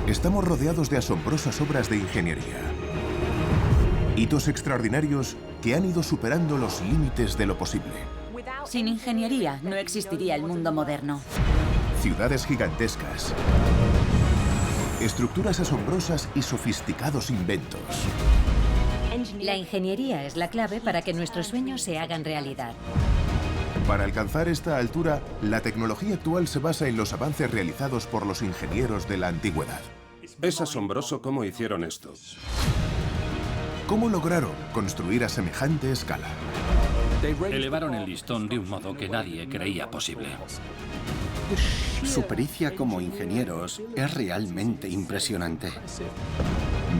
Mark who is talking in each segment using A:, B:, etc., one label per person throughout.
A: Estamos rodeados de asombrosas obras de ingeniería. Hitos extraordinarios que han ido superando los límites de lo posible.
B: Sin ingeniería no existiría el mundo moderno.
A: Ciudades gigantescas. Estructuras asombrosas y sofisticados inventos.
C: La ingeniería es la clave para que nuestros sueños se hagan realidad.
A: Para alcanzar esta altura, la tecnología actual se basa en los avances realizados por los ingenieros de la antigüedad.
D: Es asombroso cómo hicieron esto.
A: ¿Cómo lograron construir a semejante escala?
E: Elevaron el listón de un modo que nadie creía posible.
F: Su pericia como ingenieros es realmente impresionante.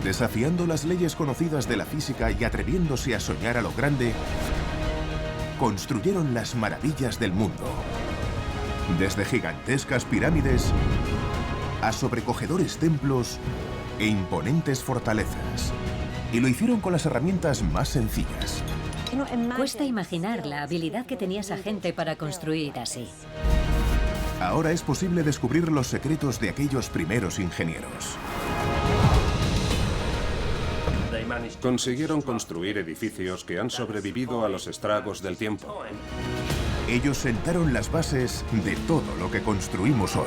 A: Desafiando las leyes conocidas de la física y atreviéndose a soñar a lo grande, construyeron las maravillas del mundo. Desde gigantescas pirámides a sobrecogedores templos e imponentes fortalezas. Y lo hicieron con las herramientas más sencillas.
C: Cuesta imaginar la habilidad que tenía esa gente para construir así.
A: Ahora es posible descubrir los secretos de aquellos primeros ingenieros.
D: Consiguieron construir edificios que han sobrevivido a los estragos del tiempo.
A: Ellos sentaron las bases de todo lo que construimos hoy.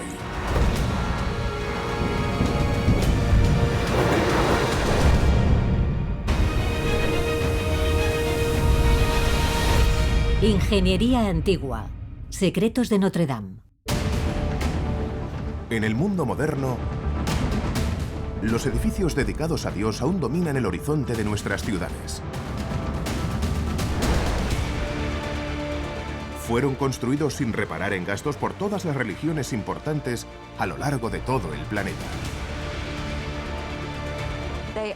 C: Ingeniería antigua. Secretos de Notre Dame.
A: En el mundo moderno, los edificios dedicados a Dios aún dominan el horizonte de nuestras ciudades. Fueron construidos sin reparar en gastos por todas las religiones importantes a lo largo de todo el planeta.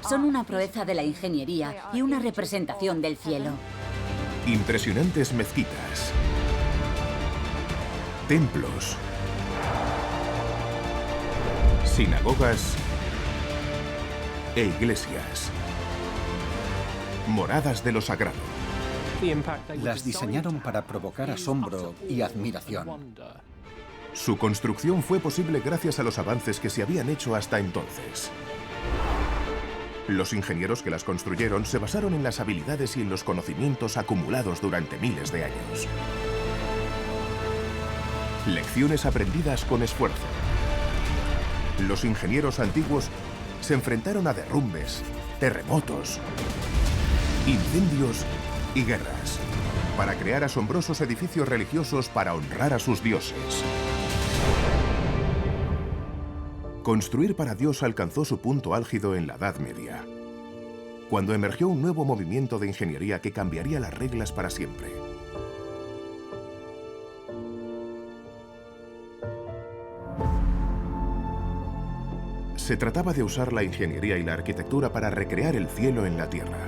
B: Son una proeza de la ingeniería y una representación del cielo.
A: Impresionantes mezquitas, templos, sinagogas e iglesias, moradas de lo sagrado.
F: Las diseñaron para provocar asombro y admiración.
A: Su construcción fue posible gracias a los avances que se habían hecho hasta entonces. Los ingenieros que las construyeron se basaron en las habilidades y en los conocimientos acumulados durante miles de años. Lecciones aprendidas con esfuerzo. Los ingenieros antiguos se enfrentaron a derrumbes, terremotos, incendios y guerras para crear asombrosos edificios religiosos para honrar a sus dioses. Construir para Dios alcanzó su punto álgido en la Edad Media, cuando emergió un nuevo movimiento de ingeniería que cambiaría las reglas para siempre. Se trataba de usar la ingeniería y la arquitectura para recrear el cielo en la tierra.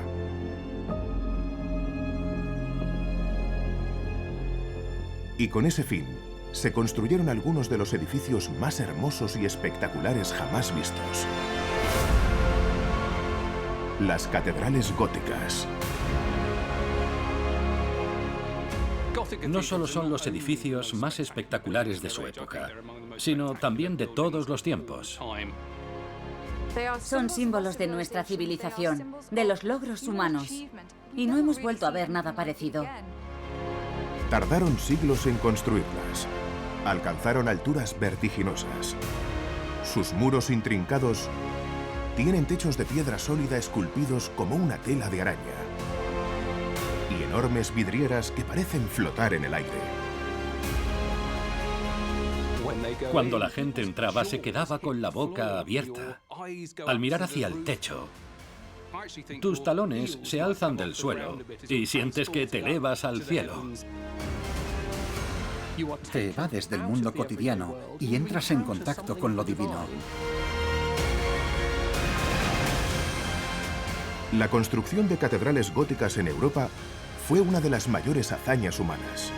A: Y con ese fin, se construyeron algunos de los edificios más hermosos y espectaculares jamás vistos. Las catedrales góticas.
E: No solo son los edificios más espectaculares de su época, sino también de todos los tiempos.
B: Son símbolos de nuestra civilización, de los logros humanos. Y no hemos vuelto a ver nada parecido.
A: Tardaron siglos en construirlas. Alcanzaron alturas vertiginosas. Sus muros intrincados tienen techos de piedra sólida esculpidos como una tela de araña y enormes vidrieras que parecen flotar en el aire.
E: Cuando la gente entraba se quedaba con la boca abierta al mirar hacia el techo. Tus talones se alzan del suelo y sientes que te elevas al cielo.
F: Te evades del mundo cotidiano y entras en contacto con lo divino.
A: La construcción de catedrales góticas en Europa fue una de las mayores hazañas humanas.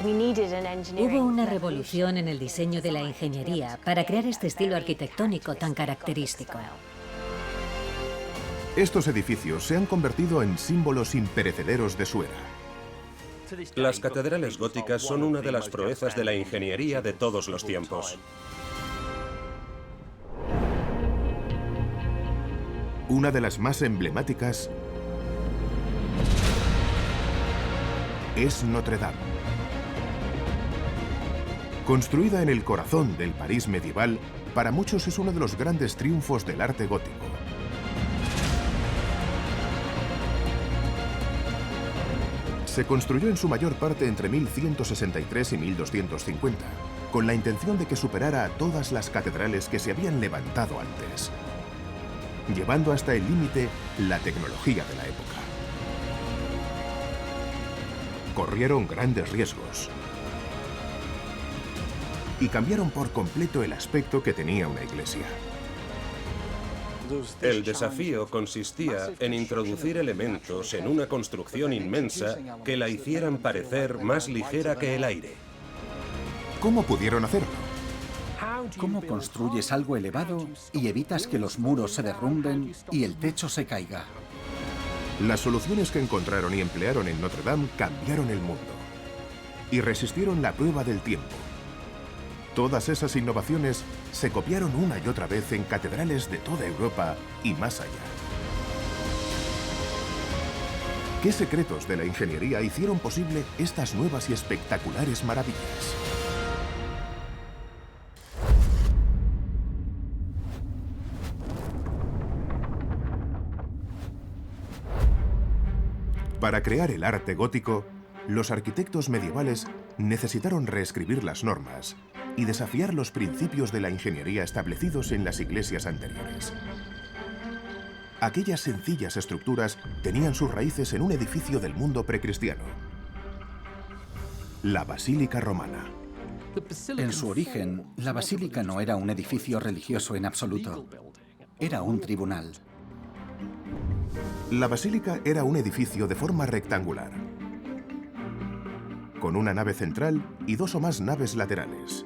C: Hubo una revolución en el diseño de la ingeniería para crear este estilo arquitectónico tan característico.
A: Estos edificios se han convertido en símbolos imperecederos de su era.
D: Las catedrales góticas son una de las proezas de la ingeniería de todos los tiempos.
A: Una de las más emblemáticas es Notre Dame. Construida en el corazón del París medieval, para muchos es uno de los grandes triunfos del arte gótico. Se construyó en su mayor parte entre 1163 y 1250, con la intención de que superara a todas las catedrales que se habían levantado antes, llevando hasta el límite la tecnología de la época. Corrieron grandes riesgos y cambiaron por completo el aspecto que tenía una iglesia.
D: El desafío consistía en introducir elementos en una construcción inmensa que la hicieran parecer más ligera que el aire.
A: ¿Cómo pudieron hacerlo?
F: ¿Cómo construyes algo elevado y evitas que los muros se derrumben y el techo se caiga?
A: Las soluciones que encontraron y emplearon en Notre Dame cambiaron el mundo y resistieron la prueba del tiempo. Todas esas innovaciones se copiaron una y otra vez en catedrales de toda Europa y más allá. ¿Qué secretos de la ingeniería hicieron posible estas nuevas y espectaculares maravillas? Para crear el arte gótico, los arquitectos medievales necesitaron reescribir las normas y desafiar los principios de la ingeniería establecidos en las iglesias anteriores. Aquellas sencillas estructuras tenían sus raíces en un edificio del mundo precristiano, la Basílica Romana.
F: En su origen, la basílica no era un edificio religioso en absoluto. Era un tribunal.
A: La basílica era un edificio de forma rectangular, con una nave central y dos o más naves laterales.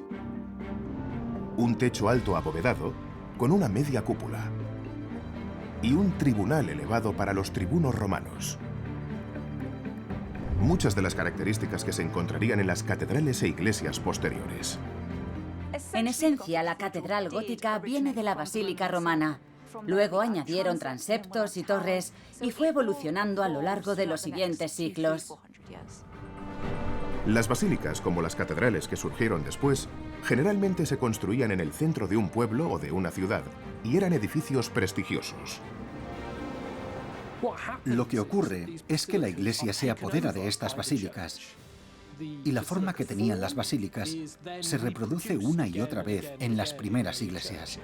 A: Un techo alto abovedado con una media cúpula y un tribunal elevado para los tribunos romanos. Muchas de las características que se encontrarían en las catedrales e iglesias posteriores.
B: En esencia, la catedral gótica viene de la basílica romana. Luego añadieron transeptos y torres y fue evolucionando a lo largo de los siguientes siglos.
A: Las basílicas, como las catedrales que surgieron después, generalmente se construían en el centro de un pueblo o de una ciudad y eran edificios prestigiosos.
F: Lo que ocurre es que la iglesia se apodera de estas basílicas y la forma que tenían las basílicas se reproduce una y otra vez en las primeras iglesias.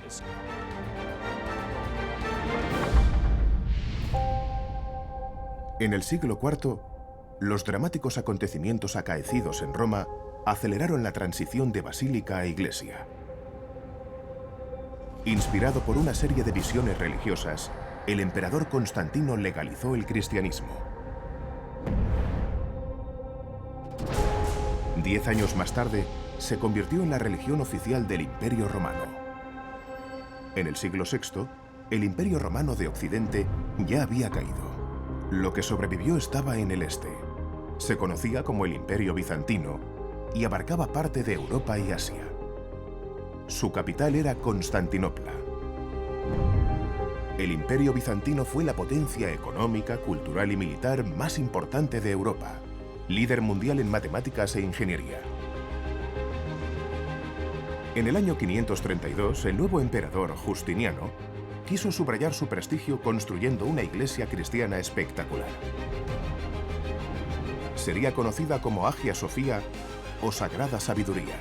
A: En el siglo IV, los dramáticos acontecimientos acaecidos en Roma aceleraron la transición de basílica a iglesia. Inspirado por una serie de visiones religiosas, el emperador Constantino legalizó el cristianismo. 10 años más tarde, se convirtió en la religión oficial del Imperio Romano. En el siglo VI, el Imperio Romano de Occidente ya había caído. Lo que sobrevivió estaba en el este. Se conocía como el Imperio Bizantino y abarcaba parte de Europa y Asia. Su capital era Constantinopla. El Imperio Bizantino fue la potencia económica, cultural y militar más importante de Europa, líder mundial en matemáticas e ingeniería. En el año 532, el nuevo emperador Justiniano quiso subrayar su prestigio construyendo una iglesia cristiana espectacular. Sería conocida como Hagia Sofía o Sagrada Sabiduría.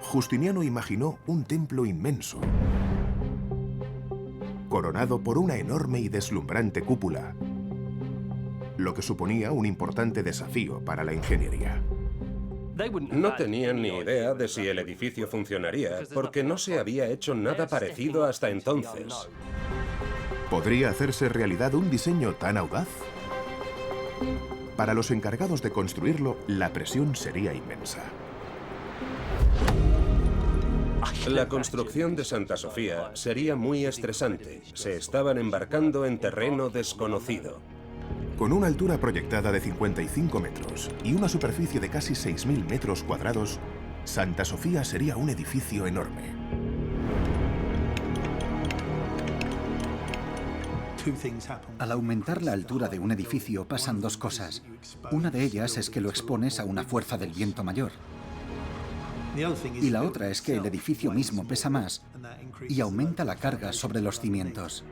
A: Justiniano imaginó un templo inmenso, coronado por una enorme y deslumbrante cúpula, lo que suponía un importante desafío para la ingeniería.
D: No tenían ni idea de si el edificio funcionaría, porque no se había hecho nada parecido hasta entonces.
A: ¿Podría hacerse realidad un diseño tan audaz? Para los encargados de construirlo, la presión sería inmensa.
D: La construcción de Santa Sofía sería muy estresante. Se estaban embarcando en terreno desconocido.
A: Con una altura proyectada de 55 metros y una superficie de casi 6.000 metros cuadrados, Santa Sofía sería un edificio enorme.
F: Al aumentar la altura de un edificio pasan dos cosas. Una de ellas es que lo expones a una fuerza del viento mayor. Y la otra es que el edificio mismo pesa más y aumenta la carga sobre los cimientos.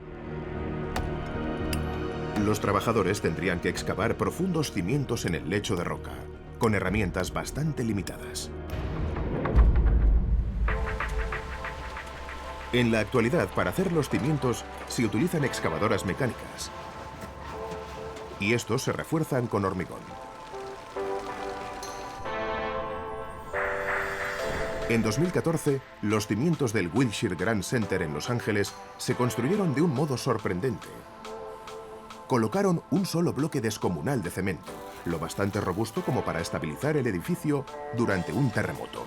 A: Los trabajadores tendrían que excavar profundos cimientos en el lecho de roca, con herramientas bastante limitadas. En la actualidad, para hacer los cimientos, se utilizan excavadoras mecánicas. Y estos se refuerzan con hormigón. En 2014, los cimientos del Wilshire Grand Center en Los Ángeles se construyeron de un modo sorprendente. Colocaron un solo bloque descomunal de cemento, lo bastante robusto como para estabilizar el edificio durante un terremoto.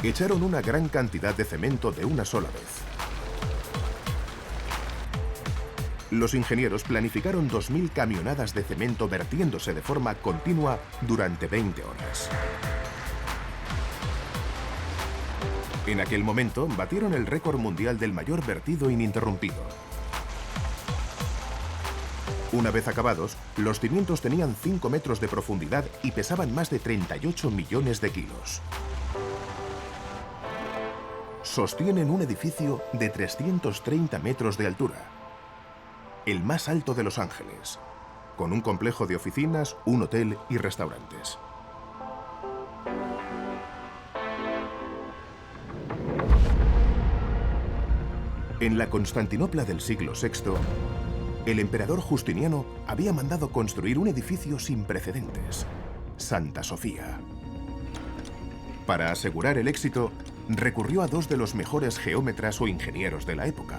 A: Echaron una gran cantidad de cemento de una sola vez. Los ingenieros planificaron 2.000 camionadas de cemento vertiéndose de forma continua durante 20 horas. En aquel momento, batieron el récord mundial del mayor vertido ininterrumpido. Una vez acabados, los cimientos tenían 5 metros de profundidad y pesaban más de 38 millones de kilos. Sostienen un edificio de 330 metros de altura, el más alto de Los Ángeles, con un complejo de oficinas, un hotel y restaurantes. En la Constantinopla del siglo VI, el emperador Justiniano había mandado construir un edificio sin precedentes, Santa Sofía. Para asegurar el éxito, recurrió a dos de los mejores geómetras o ingenieros de la época,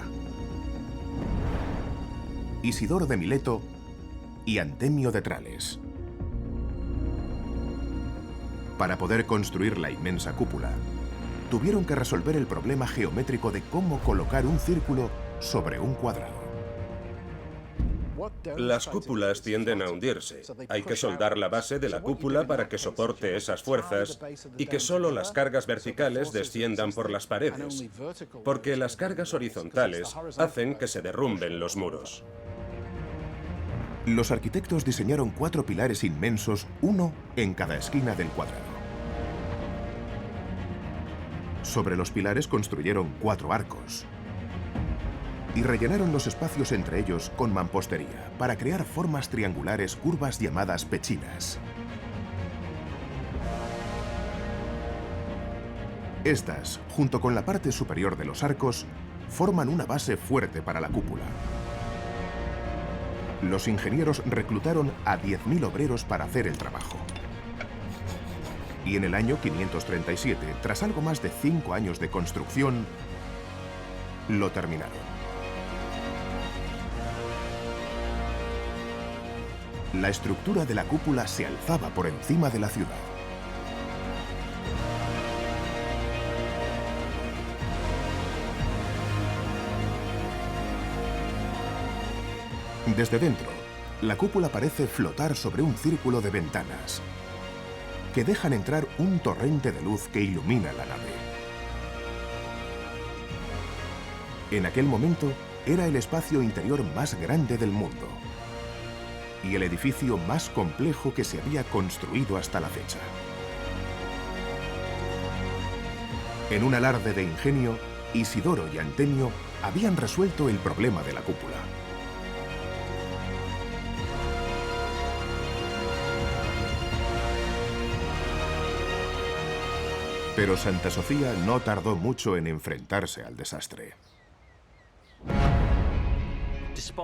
A: Isidoro de Mileto y Antemio de Trales. Para poder construir la inmensa cúpula, tuvieron que resolver el problema geométrico de cómo colocar un círculo sobre un cuadrado.
D: Las cúpulas tienden a hundirse. Hay que soldar la base de la cúpula para que soporte esas fuerzas y que solo las cargas verticales desciendan por las paredes, porque las cargas horizontales hacen que se derrumben los muros.
A: Los arquitectos diseñaron 4 pilares inmensos, uno en cada esquina del cuadrado. Sobre los pilares construyeron 4 arcos y rellenaron los espacios entre ellos con mampostería para crear formas triangulares curvas llamadas pechinas. Estas, junto con la parte superior de los arcos, forman una base fuerte para la cúpula. Los ingenieros reclutaron a 10.000 obreros para hacer el trabajo. Y en el año 537, tras algo más de 5 años de construcción, lo terminaron. La estructura de la cúpula se alzaba por encima de la ciudad. Desde dentro, la cúpula parece flotar sobre un círculo de ventanas que dejan entrar un torrente de luz que ilumina la nave. En aquel momento, era el espacio interior más grande del mundo y el edificio más complejo que se había construido hasta la fecha. En un alarde de ingenio, Isidoro y Antemio habían resuelto el problema de la cúpula. Pero Santa Sofía no tardó mucho en enfrentarse al desastre.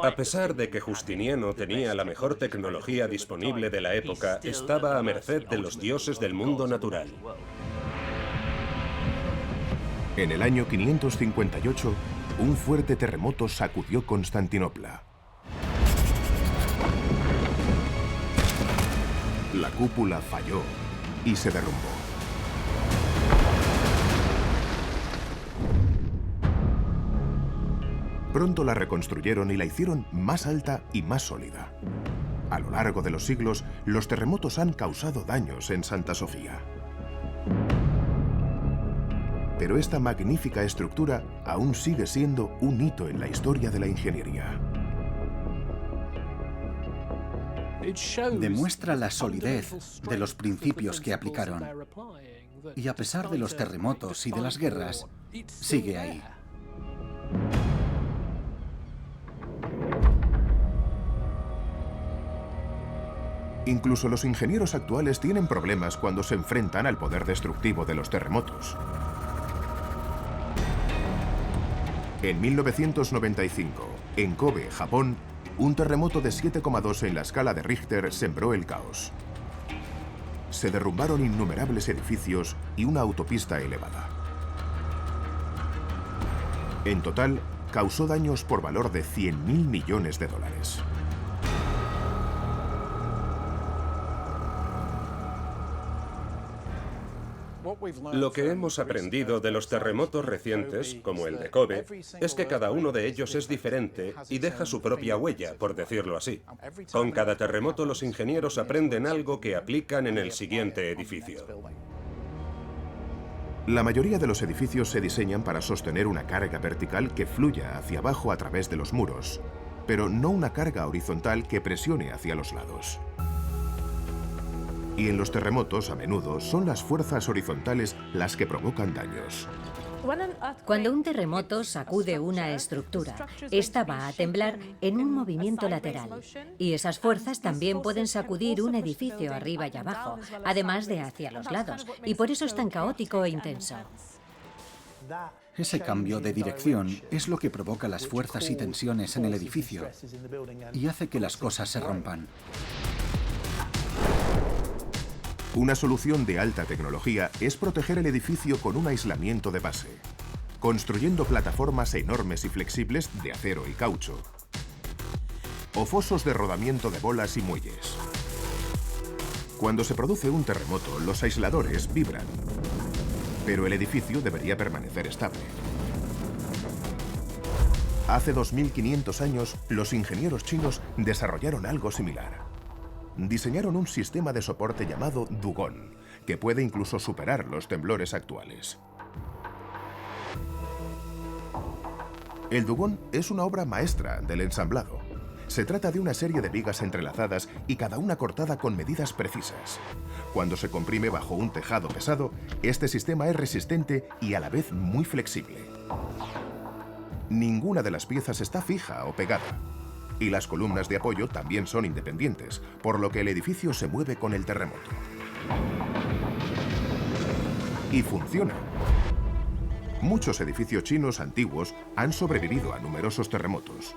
D: A pesar de que Justiniano tenía la mejor tecnología disponible de la época, estaba a merced de los dioses del mundo natural.
A: En el año 558, un fuerte terremoto sacudió Constantinopla. La cúpula falló y se derrumbó. Pronto la reconstruyeron y la hicieron más alta y más sólida. A lo largo de los siglos, los terremotos han causado daños en Santa Sofía. Pero esta magnífica estructura aún sigue siendo un hito en la historia de la ingeniería.
F: Demuestra la solidez de los principios que aplicaron. Y a pesar de los terremotos y de las guerras, sigue ahí.
A: Incluso los ingenieros actuales tienen problemas cuando se enfrentan al poder destructivo de los terremotos. En 1995, en Kobe, Japón, un terremoto de 7,2 en la escala de Richter sembró el caos. Se derrumbaron innumerables edificios y una autopista elevada. En total, causó daños por valor de 100.000 millones de dólares.
D: Lo que hemos aprendido de los terremotos recientes, como el de Kobe, es que cada uno de ellos es diferente y deja su propia huella, por decirlo así. Con cada terremoto los ingenieros aprenden algo que aplican en el siguiente edificio.
A: La mayoría de los edificios se diseñan para sostener una carga vertical que fluya hacia abajo a través de los muros, pero no una carga horizontal que presione hacia los lados. Y en los terremotos, a menudo, son las fuerzas horizontales las que provocan daños.
C: Cuando un terremoto sacude una estructura, esta va a temblar en un movimiento lateral. Y esas fuerzas también pueden sacudir un edificio arriba y abajo, además de hacia los lados. Y por eso es tan caótico e intenso.
F: Ese cambio de dirección es lo que provoca las fuerzas y tensiones en el edificio y hace que las cosas se rompan.
A: Una solución de alta tecnología es proteger el edificio con un aislamiento de base, construyendo plataformas enormes y flexibles de acero y caucho, o fosos de rodamiento de bolas y muelles. Cuando se produce un terremoto, los aisladores vibran, pero el edificio debería permanecer estable. Hace 2500 años, los ingenieros chinos desarrollaron algo similar. Diseñaron un sistema de soporte llamado Dugong, que puede incluso superar los temblores actuales. El Dugong es una obra maestra del ensamblado. Se trata de una serie de vigas entrelazadas y cada una cortada con medidas precisas. Cuando se comprime bajo un tejado pesado, este sistema es resistente y a la vez muy flexible. Ninguna de las piezas está fija o pegada. Y las columnas de apoyo también son independientes, por lo que el edificio se mueve con el terremoto. Y funciona. Muchos edificios chinos antiguos han sobrevivido a numerosos terremotos.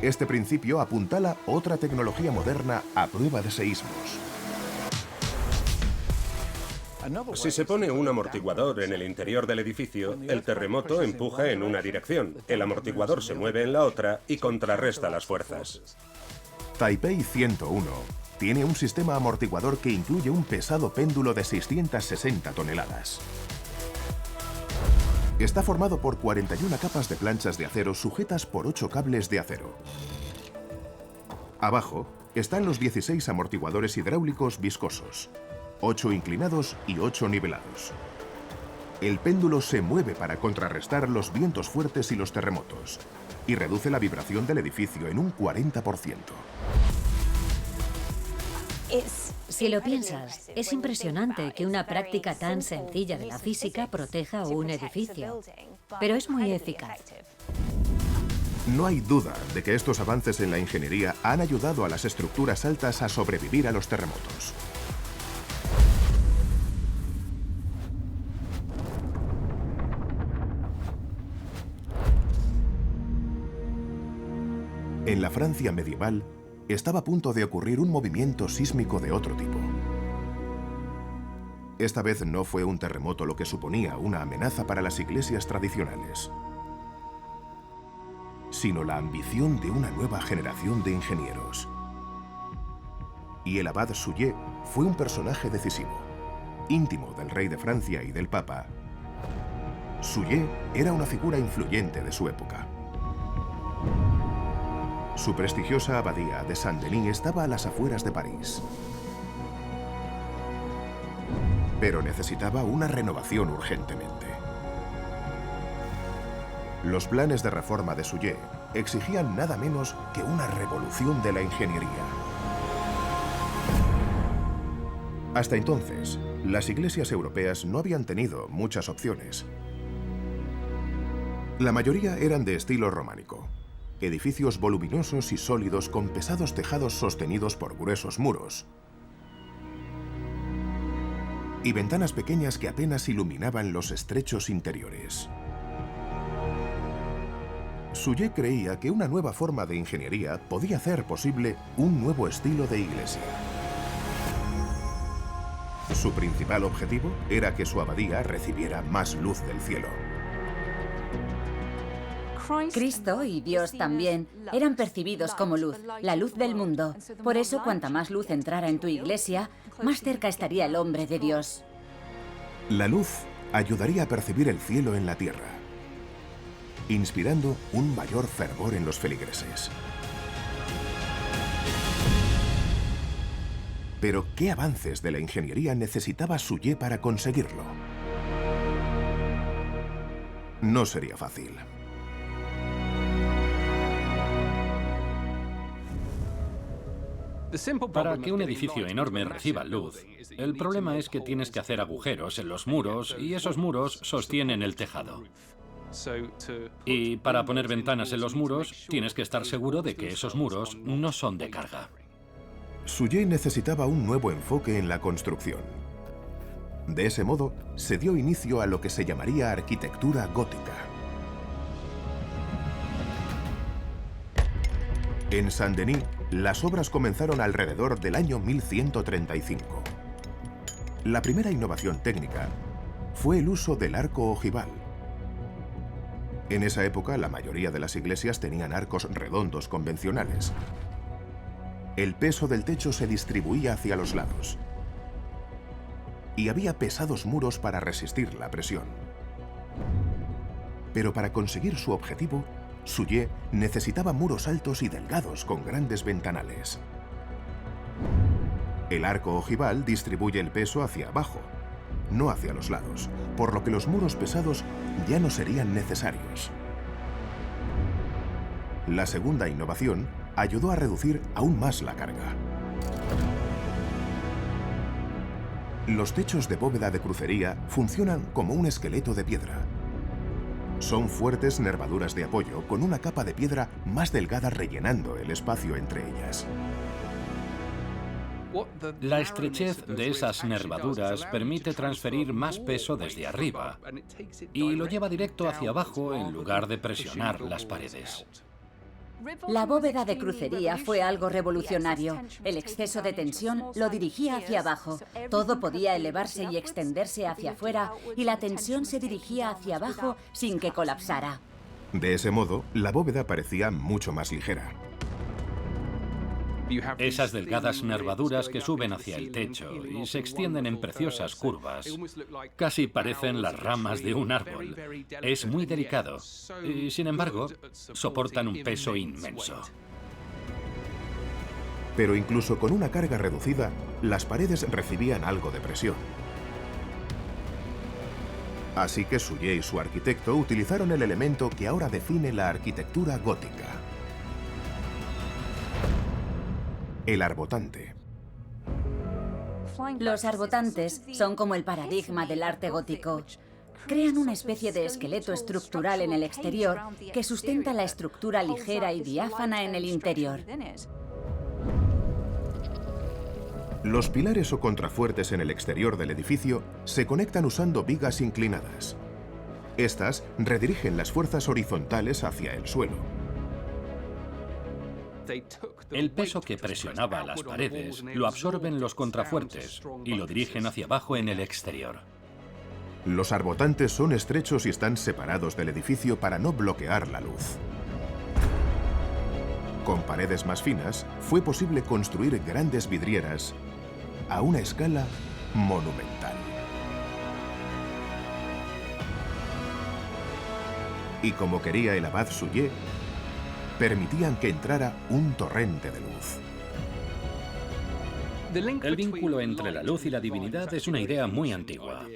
A: Este principio apuntala otra tecnología moderna a prueba de seísmos.
D: Si se pone un amortiguador en el interior del edificio, el terremoto empuja en una dirección, el amortiguador se mueve en la otra y contrarresta las fuerzas.
A: Taipei 101 tiene un sistema amortiguador que incluye un pesado péndulo de 660 toneladas. Está formado por 41 capas de planchas de acero sujetas por 8 cables de acero. Abajo están los 16 amortiguadores hidráulicos viscosos, 8 inclinados y 8 nivelados. El péndulo se mueve para contrarrestar los vientos fuertes y los terremotos y reduce la vibración del edificio en un 40%.
C: Si lo piensas, es impresionante que una práctica tan sencilla de la física proteja un edificio, pero es muy eficaz.
A: No hay duda de que estos avances en la ingeniería han ayudado a las estructuras altas a sobrevivir a los terremotos. En la Francia medieval, estaba a punto de ocurrir un movimiento sísmico de otro tipo. Esta vez no fue un terremoto lo que suponía una amenaza para las iglesias tradicionales, sino la ambición de una nueva generación de ingenieros. Y el abad Suger fue un personaje decisivo, íntimo del rey de Francia y del Papa. Suger era una figura influyente de su época. Su prestigiosa abadía de Saint-Denis estaba a las afueras de París. Pero necesitaba una renovación urgentemente. Los planes de reforma de Soullé exigían nada menos que una revolución de la ingeniería. Hasta entonces, las iglesias europeas no habían tenido muchas opciones. La mayoría eran de estilo románico. Edificios voluminosos y sólidos con pesados tejados sostenidos por gruesos muros. Y ventanas pequeñas que apenas iluminaban los estrechos interiores. Soullé creía que una nueva forma de ingeniería podía hacer posible un nuevo estilo de iglesia. Su principal objetivo era que su abadía recibiera más luz del cielo.
B: Cristo y Dios también eran percibidos como luz, la luz del mundo. Por eso, cuanta más luz entrara en tu iglesia, más cerca estaría el hombre de Dios.
A: La luz ayudaría a percibir el cielo en la tierra, inspirando un mayor fervor en los feligreses. Pero, ¿qué avances de la ingeniería necesitaba Soullé para conseguirlo? No sería fácil.
E: Para que un edificio enorme reciba luz, el problema es que tienes que hacer agujeros en los muros y esos muros sostienen el tejado. Y para poner ventanas en los muros, tienes que estar seguro de que esos muros no son de carga.
A: Soullé necesitaba un nuevo enfoque en la construcción. De ese modo, se dio inicio a lo que se llamaría arquitectura gótica. En Saint-Denis, las obras comenzaron alrededor del año 1135. La primera innovación técnica fue el uso del arco ojival. En esa época, la mayoría de las iglesias tenían arcos redondos convencionales. El peso del techo se distribuía hacia los lados. Y había pesados muros para resistir la presión. Pero para conseguir su objetivo, Soullé necesitaba muros altos y delgados con grandes ventanales. El arco ojival distribuye el peso hacia abajo, no hacia los lados, por lo que los muros pesados ya no serían necesarios. La segunda innovación ayudó a reducir aún más la carga. Los techos de bóveda de crucería funcionan como un esqueleto de piedra. Son fuertes nervaduras de apoyo con una capa de piedra más delgada rellenando el espacio entre ellas.
E: La estrechez de esas nervaduras permite transferir más peso desde arriba y lo lleva directo hacia abajo en lugar de presionar las paredes.
B: La bóveda de crucería fue algo revolucionario. El exceso de tensión lo dirigía hacia abajo. Todo podía elevarse y extenderse hacia afuera y la tensión se dirigía hacia abajo sin que colapsara.
A: De ese modo, la bóveda parecía mucho más ligera.
E: Esas delgadas nervaduras que suben hacia el techo y se extienden en preciosas curvas. Casi parecen las ramas de un árbol. Es muy delicado y, sin embargo, soportan un peso inmenso.
A: Pero incluso con una carga reducida, las paredes recibían algo de presión. Así que Soullé y su arquitecto utilizaron el elemento que ahora define la arquitectura gótica: el arbotante.
B: Los arbotantes son como el paradigma del arte gótico. Crean una especie de esqueleto estructural en el exterior que sustenta la estructura ligera y diáfana en el interior.
A: Los pilares o contrafuertes en el exterior del edificio se conectan usando vigas inclinadas. Estas redirigen las fuerzas horizontales hacia el suelo.
E: El peso que presionaba las paredes lo absorben los contrafuertes y lo dirigen hacia abajo en el exterior.
A: Los arbotantes son estrechos y están separados del edificio para no bloquear la luz. Con paredes más finas, fue posible construir grandes vidrieras a una escala monumental. Y como quería el abad Soullé, permitían que entrara un torrente de luz.
E: El vínculo entre la luz y la divinidad es una idea muy antigua.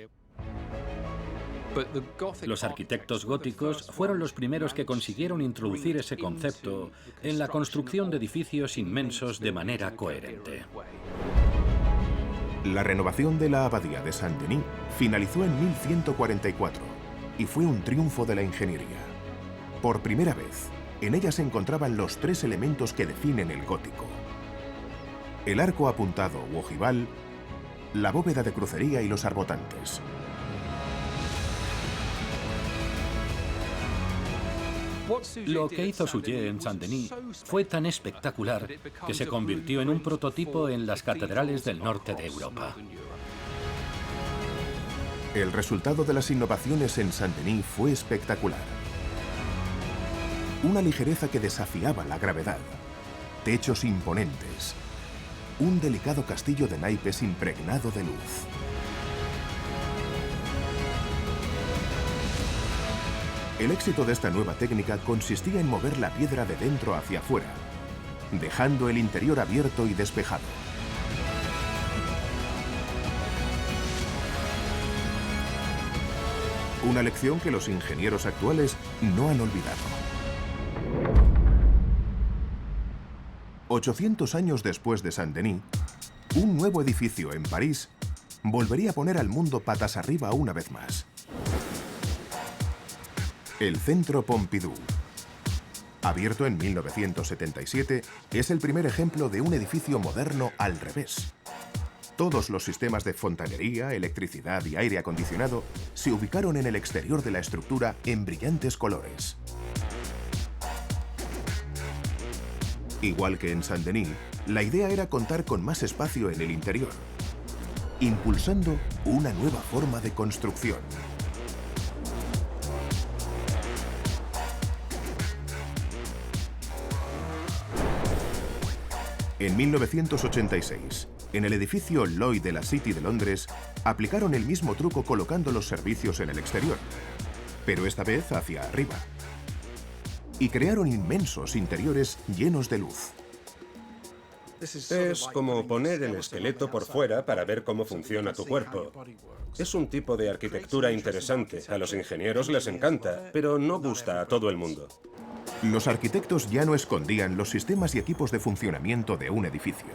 E: Los arquitectos góticos fueron los primeros que consiguieron introducir ese concepto en la construcción de edificios inmensos de manera coherente.
A: La renovación de la abadía de Saint-Denis finalizó en 1144 y fue un triunfo de la ingeniería. Por primera vez, en ella se encontraban los tres elementos que definen el gótico: el arco apuntado u ojival, la bóveda de crucería y los arbotantes.
E: Lo que hizo Suger en Saint-Denis fue tan espectacular que se convirtió en un prototipo en las catedrales del norte de Europa.
A: El resultado de las innovaciones en Saint-Denis fue espectacular. Una ligereza que desafiaba la gravedad, techos imponentes, un delicado castillo de naipes impregnado de luz. El éxito de esta nueva técnica consistía en mover la piedra de dentro hacia afuera, dejando el interior abierto y despejado. Una lección que los ingenieros actuales no han olvidado. 800 años después de Saint-Denis, un nuevo edificio en París volvería a poner al mundo patas arriba una vez más. El Centro Pompidou, abierto en 1977, es el primer ejemplo de un edificio moderno al revés. Todos los sistemas de fontanería, electricidad y aire acondicionado se ubicaron en el exterior de la estructura en brillantes colores. Igual que en Saint-Denis, la idea era contar con más espacio en el interior, impulsando una nueva forma de construcción. En 1986, en el edificio Lloyd de la City de Londres, aplicaron el mismo truco colocando los servicios en el exterior, pero esta vez hacia arriba. Y crearon inmensos interiores llenos de luz.
D: Es como poner el esqueleto por fuera para ver cómo funciona tu cuerpo. Es un tipo de arquitectura interesante. A los ingenieros les encanta, pero no gusta a todo el mundo.
A: Los arquitectos ya no escondían los sistemas y equipos de funcionamiento de un edificio.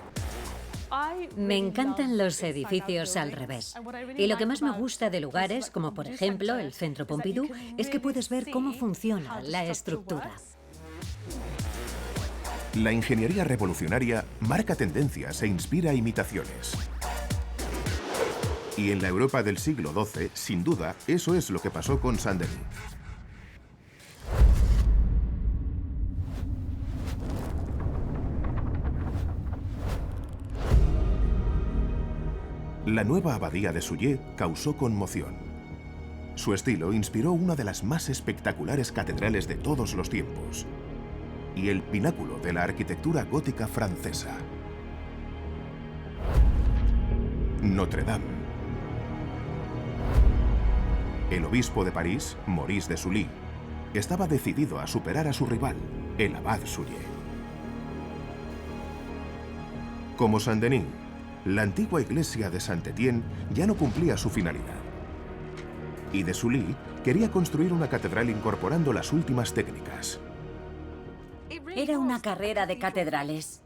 C: Me encantan los edificios al revés. Y lo que más me gusta de lugares como, por ejemplo, el Centro Pompidou, es que puedes ver cómo funciona la estructura.
A: La ingeniería revolucionaria marca tendencias e inspira imitaciones. Y en la Europa del siglo XII, sin duda, eso es lo que pasó con Saint-Denis. La nueva abadía de Soullé causó conmoción. Su estilo inspiró una de las más espectaculares catedrales de todos los tiempos y el pináculo de la arquitectura gótica francesa. Notre Dame. El obispo de París, Maurice de Sully, estaba decidido a superar a su rival, el abad Soullé. Como Saint-Denis, la antigua iglesia de Saint-Étienne ya no cumplía su finalidad. Y de Sully quería construir una catedral incorporando las últimas técnicas.
B: Era una carrera de catedrales.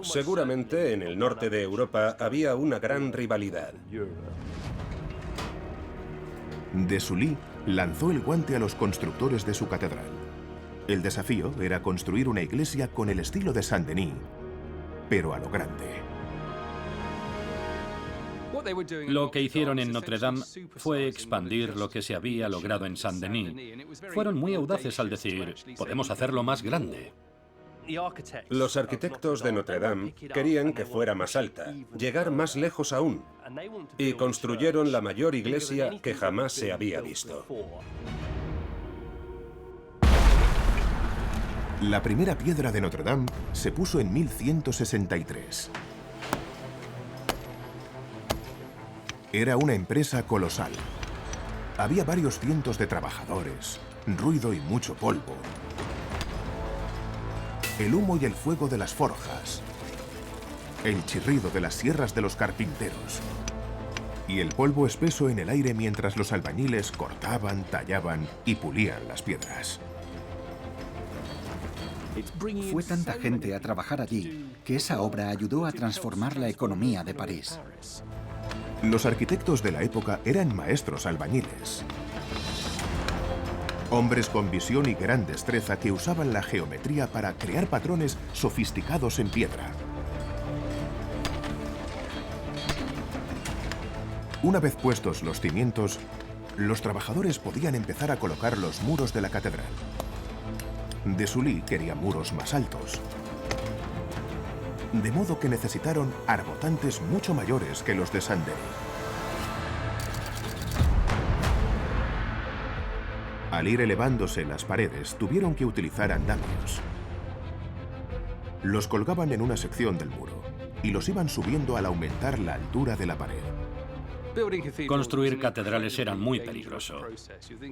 D: Seguramente en el norte de Europa había una gran rivalidad.
A: De Sully lanzó el guante a los constructores de su catedral. El desafío era construir una iglesia con el estilo de Saint-Denis, pero a lo grande.
E: Lo que hicieron en Notre Dame fue expandir lo que se había logrado en Saint-Denis. Fueron muy audaces al decir, podemos hacerlo más grande.
D: Los arquitectos de Notre Dame querían que fuera más alta, llegar más lejos aún, y construyeron la mayor iglesia que jamás se había visto.
A: La primera piedra de Notre Dame se puso en 1163. Era una empresa colosal. Había varios cientos de trabajadores, ruido y mucho polvo. el humo y el fuego de las forjas, el chirrido de las sierras de los carpinteros y el polvo espeso en el aire mientras los albañiles cortaban, tallaban y pulían las piedras.
F: Fue tanta gente a trabajar allí que esa obra ayudó a transformar la economía de París.
A: Los arquitectos de la época eran maestros albañiles. Hombres con visión y gran destreza que usaban la geometría para crear patrones sofisticados en piedra. Una vez puestos los cimientos, los trabajadores podían empezar a colocar los muros de la catedral. De Sully quería muros más altos, de modo que necesitaron arbotantes mucho mayores que los de Saint-Denis. Al ir elevándose las paredes, tuvieron que utilizar andamios. Los colgaban en una sección del muro y los iban subiendo al aumentar la altura de la pared.
E: Construir catedrales era muy peligroso.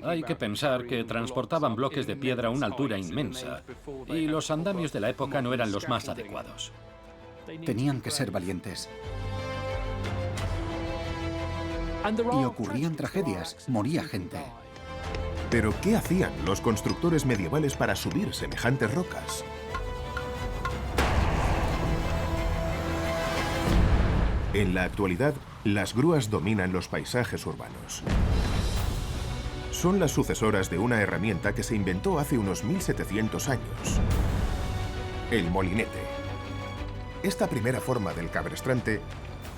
E: Hay que pensar que transportaban bloques de piedra a una altura inmensa y los andamios de la época no eran los más adecuados.
F: Tenían que ser valientes. Y ocurrían tragedias, moría gente.
A: Pero, ¿qué hacían los constructores medievales para subir semejantes rocas? En la actualidad, las grúas dominan los paisajes urbanos. Son las sucesoras de una herramienta que se inventó hace unos 1700 años: el molinete. Esta primera forma del cabrestrante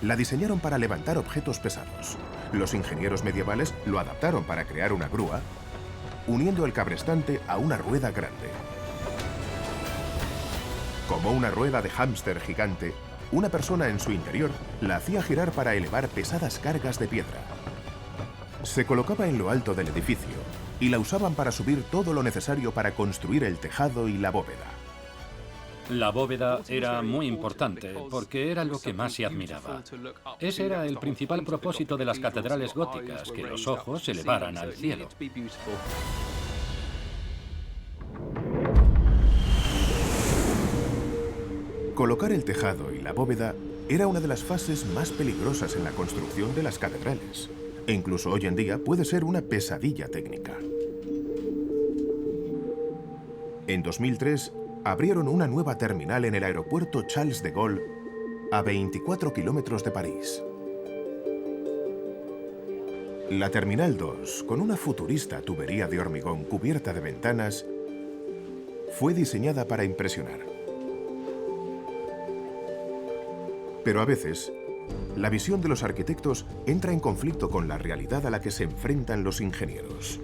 A: la diseñaron para levantar objetos pesados. Los ingenieros medievales lo adaptaron para crear una grúa, uniendo el cabrestante a una rueda grande. Como una rueda de hámster gigante, una persona en su interior la hacía girar para elevar pesadas cargas de piedra. Se colocaba en lo alto del edificio y la usaban para subir todo lo necesario para construir el tejado y la bóveda.
E: La bóveda era muy importante porque era lo que más se admiraba. Ese era el principal propósito de las catedrales góticas, que los ojos se elevaran al cielo.
A: Colocar el tejado y la bóveda era una de las fases más peligrosas en la construcción de las catedrales, e incluso hoy en día puede ser una pesadilla técnica. En 2003, abrieron una nueva terminal en el aeropuerto Charles de Gaulle, a 24 kilómetros de París. La Terminal 2, con una futurista tubería de hormigón cubierta de ventanas, fue diseñada para impresionar. Pero a veces, la visión de los arquitectos entra en conflicto con la realidad a la que se enfrentan los ingenieros.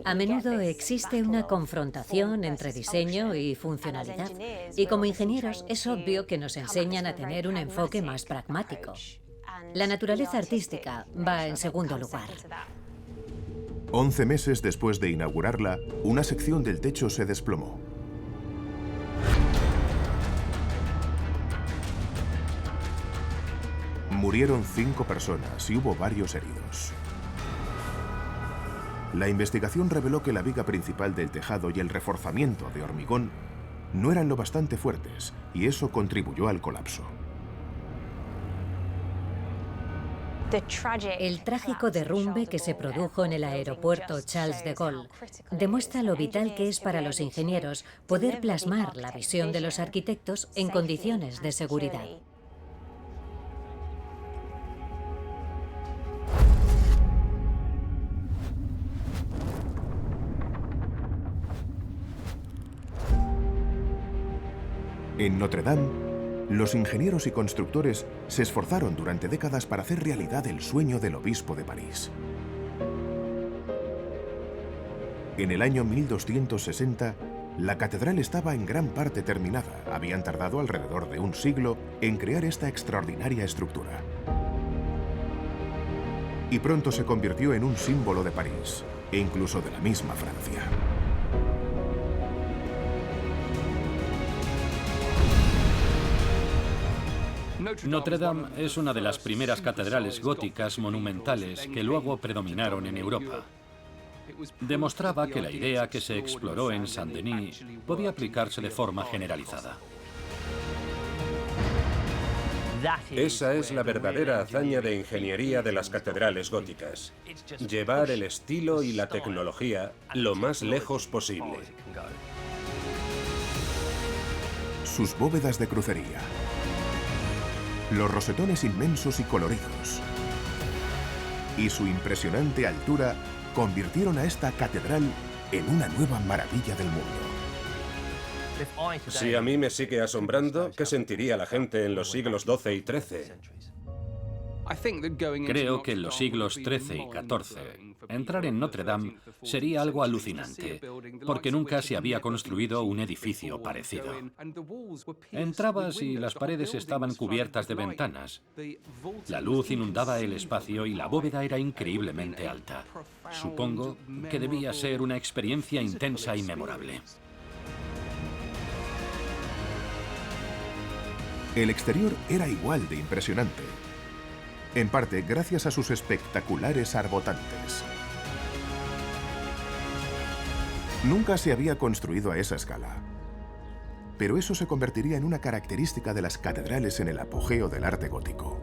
C: A menudo existe una confrontación entre diseño y funcionalidad, y como ingenieros es obvio que nos enseñan a tener un enfoque más pragmático. La naturaleza artística va en segundo lugar.
A: 11 meses después de inaugurarla, una sección del techo se desplomó. Murieron 5 personas y hubo varios heridos. La investigación reveló que la viga principal del tejado y el reforzamiento de hormigón no eran lo bastante fuertes, y eso contribuyó al colapso.
C: El trágico derrumbe que se produjo en el aeropuerto Charles de Gaulle demuestra lo vital que es para los ingenieros poder plasmar la visión de los arquitectos en condiciones de seguridad.
A: En Notre Dame, los ingenieros y constructores se esforzaron durante décadas para hacer realidad el sueño del obispo de París. En el año 1260, la catedral estaba en gran parte terminada. Habían tardado alrededor de un siglo en crear esta extraordinaria estructura. Y pronto se convirtió en un símbolo de París, e incluso de la misma Francia.
E: Notre Dame es una de las primeras catedrales góticas monumentales que luego predominaron en Europa. Demostraba que la idea que se exploró en Saint-Denis podía aplicarse de forma generalizada.
D: Esa es la verdadera hazaña de ingeniería de las catedrales góticas. Llevar el estilo y la tecnología lo más lejos posible.
A: Sus bóvedas de crucería, los rosetones inmensos y coloridos y su impresionante altura convirtieron a esta catedral en una nueva maravilla del mundo.
D: Si a mí me sigue asombrando, ¿qué sentiría la gente en los siglos XII y XIII?
E: Creo que en los siglos XIII y XIV, entrar en Notre Dame sería algo alucinante, porque nunca se había construido un edificio parecido. Entrabas y las paredes estaban cubiertas de ventanas. La luz inundaba el espacio y la bóveda era increíblemente alta. Supongo que debía ser una experiencia intensa y memorable.
A: El exterior era igual de impresionante, en parte gracias a sus espectaculares arbotantes. Nunca se había construido a esa escala, pero eso se convertiría en una característica de las catedrales en el apogeo del arte gótico.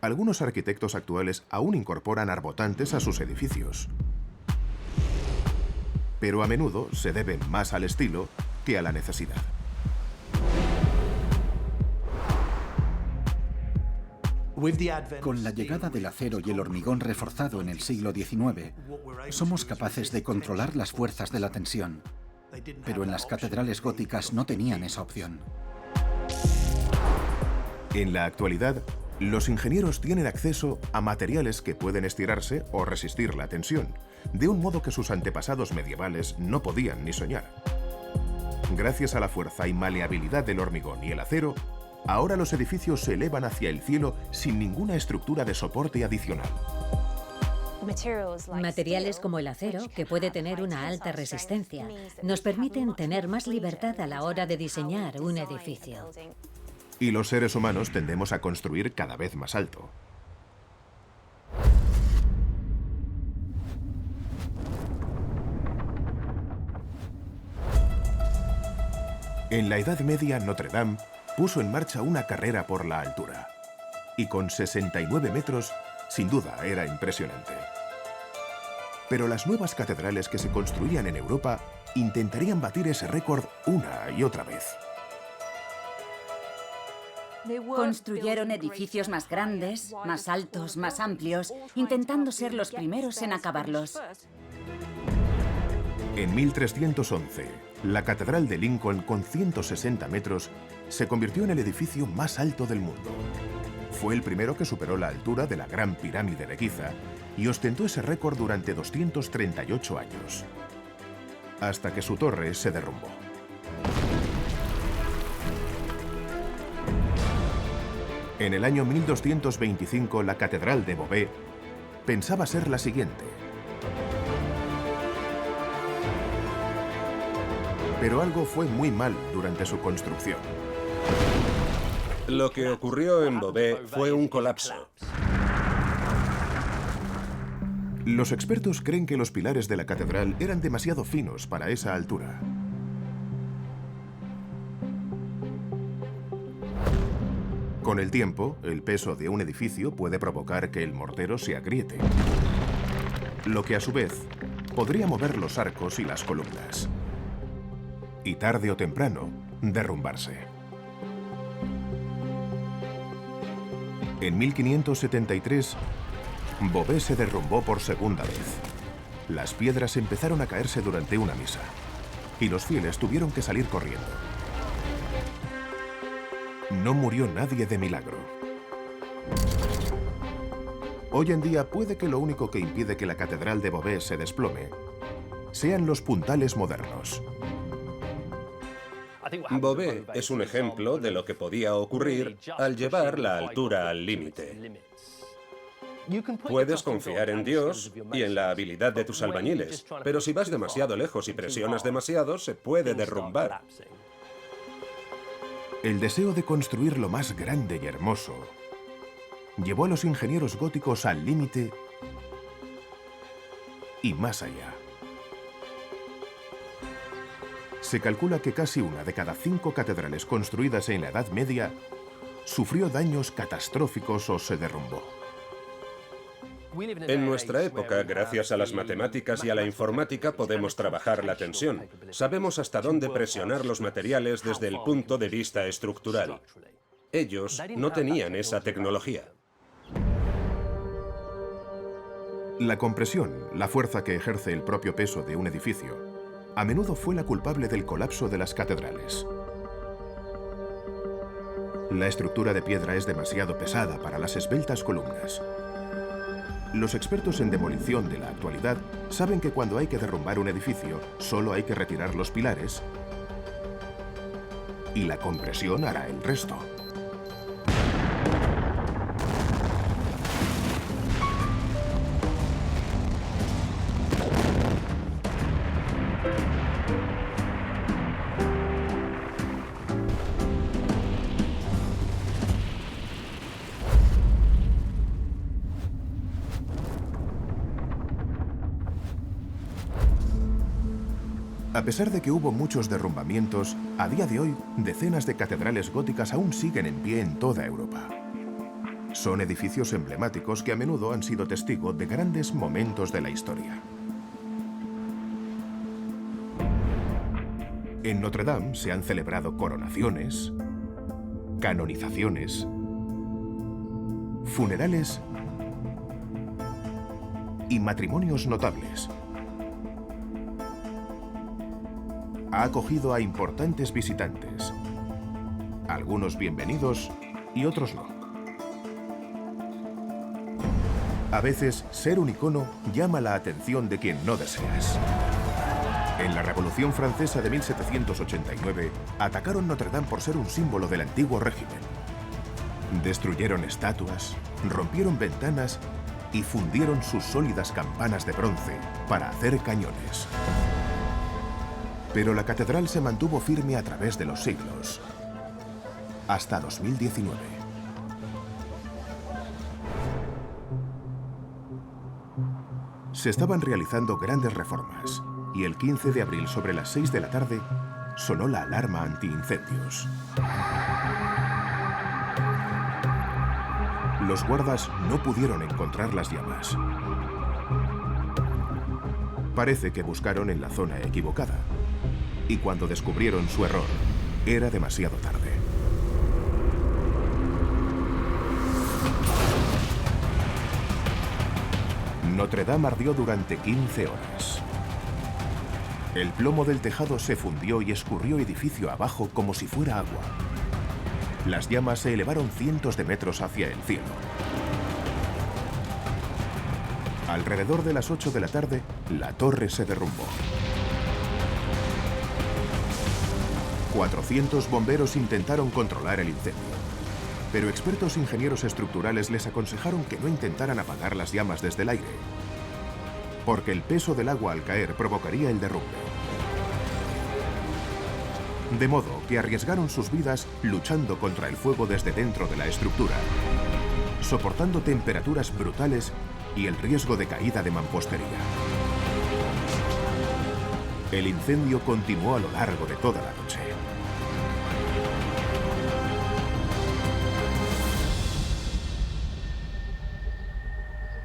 A: Algunos arquitectos actuales aún incorporan arbotantes a sus edificios, pero a menudo se deben más al estilo que a la necesidad.
F: Con la llegada del acero y el hormigón reforzado en el siglo XIX, somos capaces de controlar las fuerzas de la tensión, pero en las catedrales góticas no tenían esa opción.
A: En la actualidad, los ingenieros tienen acceso a materiales que pueden estirarse o resistir la tensión, de un modo que sus antepasados medievales no podían ni soñar. Gracias a la fuerza y maleabilidad del hormigón y el acero, ahora los edificios se elevan hacia el cielo sin ninguna estructura de soporte adicional.
C: Materiales como el acero, que puede tener una alta resistencia, nos permiten tener más libertad a la hora de diseñar un edificio.
A: Y los seres humanos tendemos a construir cada vez más alto. En la Edad Media, Notre Dame puso en marcha una carrera por la altura. Y con 69 metros, sin duda, era impresionante. Pero las nuevas catedrales que se construían en Europa intentarían batir ese récord una y otra vez.
B: Construyeron edificios más grandes, más altos, más amplios, intentando ser los primeros en acabarlos.
A: En 1311, la Catedral de Lincoln, con 160 metros, se convirtió en el edificio más alto del mundo. Fue el primero que superó la altura de la Gran Pirámide de Giza y ostentó ese récord durante 238 años, hasta que su torre se derrumbó. En el año 1225, la Catedral de Beauvais pensaba ser la siguiente. Pero algo fue muy mal durante su construcción.
D: Lo que ocurrió en Beauvais fue un colapso.
A: Los expertos creen que los pilares de la catedral eran demasiado finos para esa altura. Con el tiempo, el peso de un edificio puede provocar que el mortero se agriete, lo que a su vez podría mover los arcos y las columnas, y tarde o temprano derrumbarse. En 1573, Beauvais se derrumbó por segunda vez. Las piedras empezaron a caerse durante una misa, y los fieles tuvieron que salir corriendo. No murió nadie de milagro. Hoy en día puede que lo único que impide que la Catedral de Beauvais se desplome sean los puntales modernos.
D: Beauvais es un ejemplo de lo que podía ocurrir al llevar la altura al límite. Puedes confiar en Dios y en la habilidad de tus albañiles, pero si vas demasiado lejos y presionas demasiado, se puede derrumbar.
A: El deseo de construir lo más grande y hermoso llevó a los ingenieros góticos al límite y más allá. Se calcula que casi una de cada 5 catedrales construidas en la Edad Media sufrió daños catastróficos o se derrumbó.
D: En nuestra época, gracias a las matemáticas y a la informática, podemos trabajar la tensión. Sabemos hasta dónde presionar los materiales desde el punto de vista estructural. Ellos no tenían esa tecnología.
A: La compresión, la fuerza que ejerce el propio peso de un edificio, a menudo fue la culpable del colapso de las catedrales. La estructura de piedra es demasiado pesada para las esbeltas columnas. Los expertos en demolición de la actualidad saben que cuando hay que derrumbar un edificio, solo hay que retirar los pilares y la compresión hará el resto. A pesar de que hubo muchos derrumbamientos, a día de hoy, decenas de catedrales góticas aún siguen en pie en toda Europa. Son edificios emblemáticos que a menudo han sido testigo de grandes momentos de la historia. En Notre Dame se han celebrado coronaciones, canonizaciones, funerales y matrimonios notables. Ha acogido a importantes visitantes, algunos bienvenidos y otros no. A veces, ser un icono llama la atención de quien no deseas. En la Revolución Francesa de 1789, atacaron Notre Dame por ser un símbolo del antiguo régimen. Destruyeron estatuas, rompieron ventanas y fundieron sus sólidas campanas de bronce para hacer cañones. Pero la catedral se mantuvo firme a través de los siglos, hasta 2019. Se estaban realizando grandes reformas y el 15 de abril sobre las 6 de la tarde sonó la alarma antiincendios. Los guardas no pudieron encontrar las llamas. Parece que buscaron en la zona equivocada. Y cuando descubrieron su error, era demasiado tarde. Notre Dame ardió durante 15 horas. El plomo del tejado se fundió y escurrió edificio abajo como si fuera agua. Las llamas se elevaron cientos de metros hacia el cielo. Alrededor de las 8 de la tarde, la torre se derrumbó. 400 bomberos intentaron controlar el incendio, pero expertos ingenieros estructurales les aconsejaron que no intentaran apagar las llamas desde el aire, porque el peso del agua al caer provocaría el derrumbe. De modo que arriesgaron sus vidas luchando contra el fuego desde dentro de la estructura, soportando temperaturas brutales y el riesgo de caída de mampostería. El incendio continuó a lo largo de toda la noche.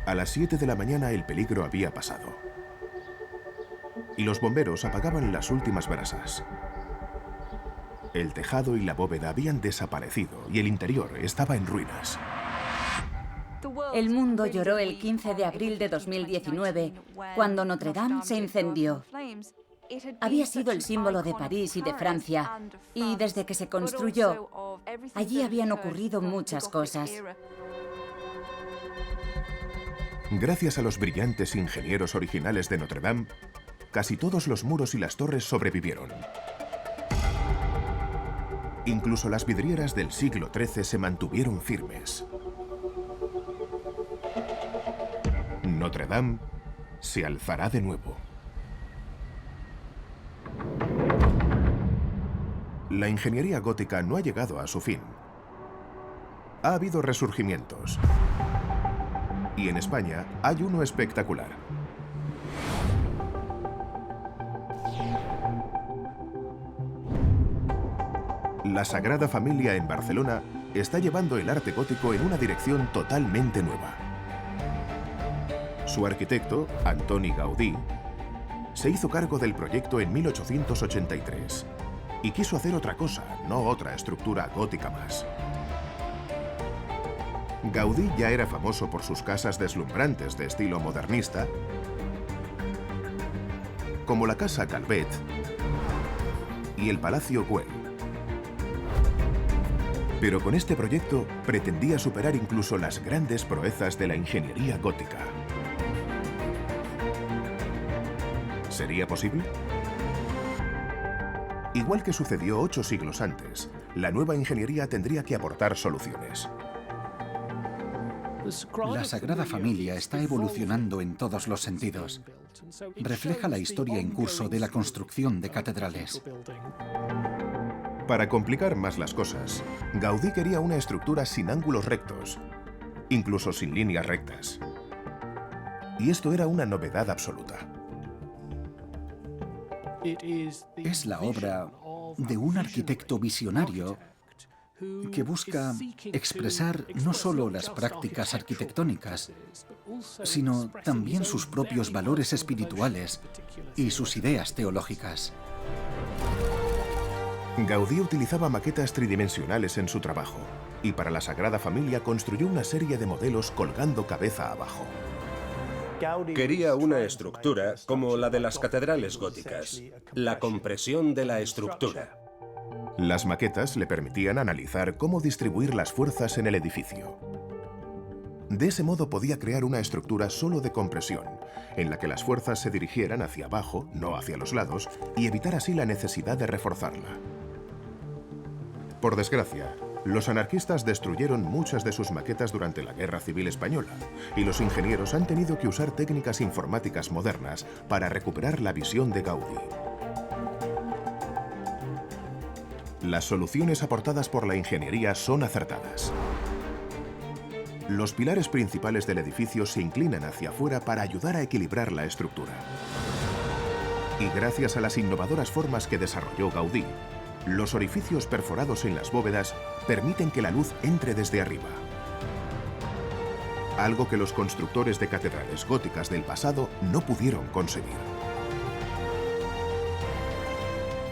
A: A las 7 de la mañana el peligro había pasado y los bomberos apagaban las últimas brasas. El tejado y la bóveda habían desaparecido y el interior estaba en ruinas.
B: El mundo lloró el 15 de abril de 2019, cuando Notre Dame se incendió. Había sido el símbolo de París y de Francia, y desde que se construyó, allí habían ocurrido muchas cosas.
A: Gracias a los brillantes ingenieros originales de Notre Dame, casi todos los muros y las torres sobrevivieron. Incluso las vidrieras del siglo XIII se mantuvieron firmes. Notre Dame se alzará de nuevo. La ingeniería gótica no ha llegado a su fin. ha habido resurgimientos. Y en España hay uno espectacular. La Sagrada Familia en Barcelona está llevando el arte gótico en una dirección totalmente nueva. Su arquitecto, Antoni Gaudí, se hizo cargo del proyecto en 1883 y quiso hacer otra cosa, no otra estructura gótica más. Gaudí ya era famoso por sus casas deslumbrantes de estilo modernista, como la Casa Calvet y el Palacio Güell. Pero con este proyecto pretendía superar incluso las grandes proezas de la ingeniería gótica. ¿Sería posible? Igual que sucedió 8 siglos antes, la nueva ingeniería tendría que aportar soluciones.
F: La Sagrada Familia está evolucionando en todos los sentidos. Refleja la historia en curso de la construcción de catedrales.
A: Para complicar más las cosas, Gaudí quería una estructura sin ángulos rectos, incluso sin líneas rectas. Y esto era una novedad absoluta.
F: Es la obra de un arquitecto visionario que busca expresar no solo las prácticas arquitectónicas, sino también sus propios valores espirituales y sus ideas teológicas.
A: Gaudí utilizaba maquetas tridimensionales en su trabajo y para la Sagrada Familia construyó una serie de modelos colgando cabeza abajo.
D: Quería una estructura como la de las catedrales góticas, la compresión de la estructura.
A: Las maquetas le permitían analizar cómo distribuir las fuerzas en el edificio. De ese modo podía crear una estructura solo de compresión, en la que las fuerzas se dirigieran hacia abajo, no hacia los lados, y evitar así la necesidad de reforzarla. Por desgracia, los anarquistas destruyeron muchas de sus maquetas durante la Guerra Civil Española, y los ingenieros han tenido que usar técnicas informáticas modernas para recuperar la visión de Gaudí. Las soluciones aportadas por la ingeniería son acertadas. Los pilares principales del edificio se inclinan hacia afuera para ayudar a equilibrar la estructura. Y gracias a las innovadoras formas que desarrolló Gaudí, los orificios perforados en las bóvedas permiten que la luz entre desde arriba. Algo que los constructores de catedrales góticas del pasado no pudieron conseguir.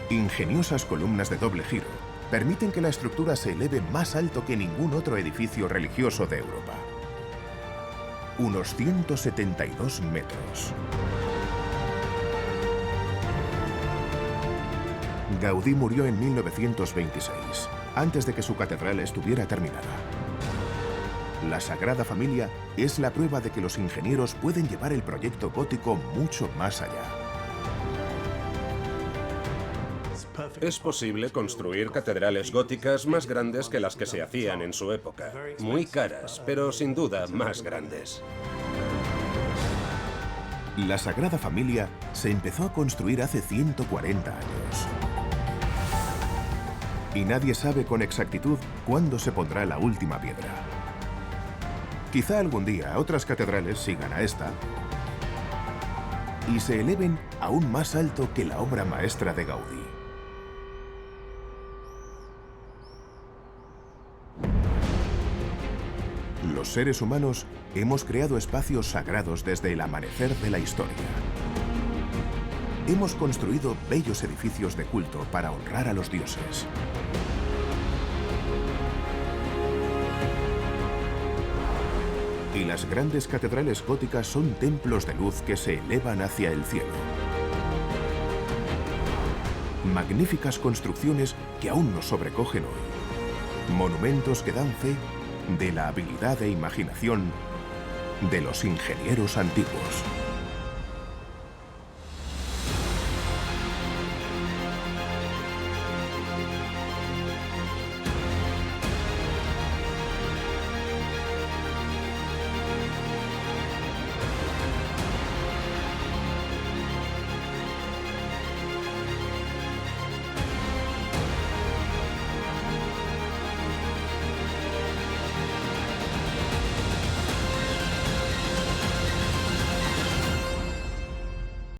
A: Ingeniosas columnas de doble giro permiten que la estructura se eleve más alto que ningún otro edificio religioso de Europa. Unos 172 metros. Gaudí murió en 1926, antes de que su catedral estuviera terminada. La Sagrada Familia es la prueba de que los ingenieros pueden llevar el proyecto gótico mucho más allá.
D: Es posible construir catedrales góticas más grandes que las que se hacían en su época. Muy caras, pero sin duda más grandes.
A: La Sagrada Familia se empezó a construir hace 140 años. Y nadie sabe con exactitud cuándo se pondrá la última piedra. Quizá algún día otras catedrales sigan a esta y se eleven aún más alto que la obra maestra de Gaudí. Los seres humanos hemos creado espacios sagrados desde el amanecer de la historia. Hemos construido bellos edificios de culto para honrar a los dioses. Y las grandes catedrales góticas son templos de luz que se elevan hacia el cielo. Magníficas construcciones que aún nos sobrecogen hoy. Monumentos que dan fe de la habilidad e imaginación de los ingenieros antiguos.